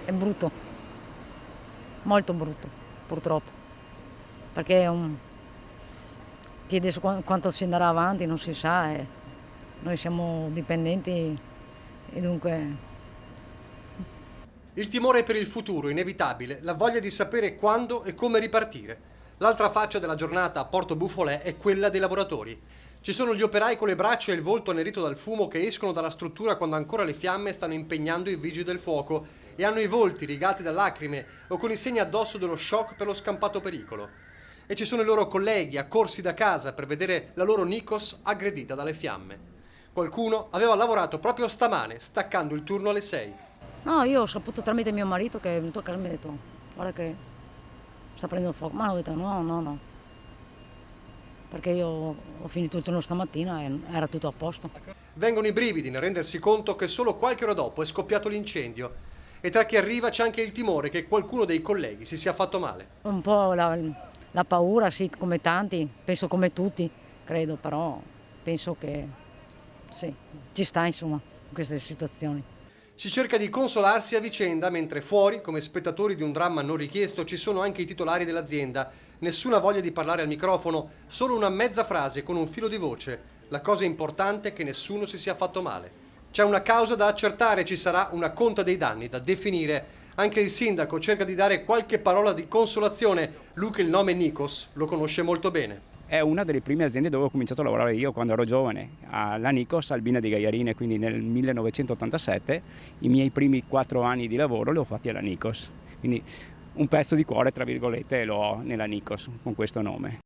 è brutto, molto brutto, purtroppo, perché chiede quanto si andrà avanti, non si sa, e noi siamo dipendenti e dunque. Il timore per il futuro, inevitabile, la voglia di sapere quando e come ripartire. L'altra faccia della giornata a Porto Buffolè è quella dei lavoratori. Ci sono gli operai con le braccia e il volto annerito dal fumo che escono dalla struttura quando ancora le fiamme stanno impegnando i vigili del fuoco e hanno i volti rigati da lacrime o con i segni addosso dello shock per lo scampato pericolo. E ci sono i loro colleghi accorsi da casa per vedere la loro Nikos aggredita dalle fiamme. Qualcuno aveva lavorato proprio stamane, staccando il turno alle 6. No, io ho saputo tramite mio marito che è venuto a casa e mi ha detto, guarda che sta prendendo fuoco, ma ho detto no, no, no, perché io ho finito il turno stamattina e era tutto a posto. Vengono i brividi nel rendersi conto che solo qualche ora dopo è scoppiato l'incendio e tra chi arriva c'è anche il timore che qualcuno dei colleghi si sia fatto male. Un po' la paura, sì, come tanti, penso come tutti, credo, però penso che sì, ci sta insomma in queste situazioni. Si cerca di consolarsi a vicenda mentre fuori, come spettatori di un dramma non richiesto, ci sono anche i titolari dell'azienda. Nessuna voglia di parlare al microfono, solo una mezza frase con un filo di voce. La cosa importante è che nessuno si sia fatto male. C'è una causa da accertare, ci sarà una conta dei danni da definire. Anche il sindaco cerca di dare qualche parola di consolazione. Lui che il nome Nikos lo conosce molto bene. È una delle prime aziende dove ho cominciato a lavorare io quando ero giovane, alla Nikos Albina di Gaiarine, quindi nel 1987. I miei primi 4 anni di lavoro li ho fatti alla Nikos, quindi un pezzo di cuore, tra virgolette, lo ho nella Nikos con questo nome.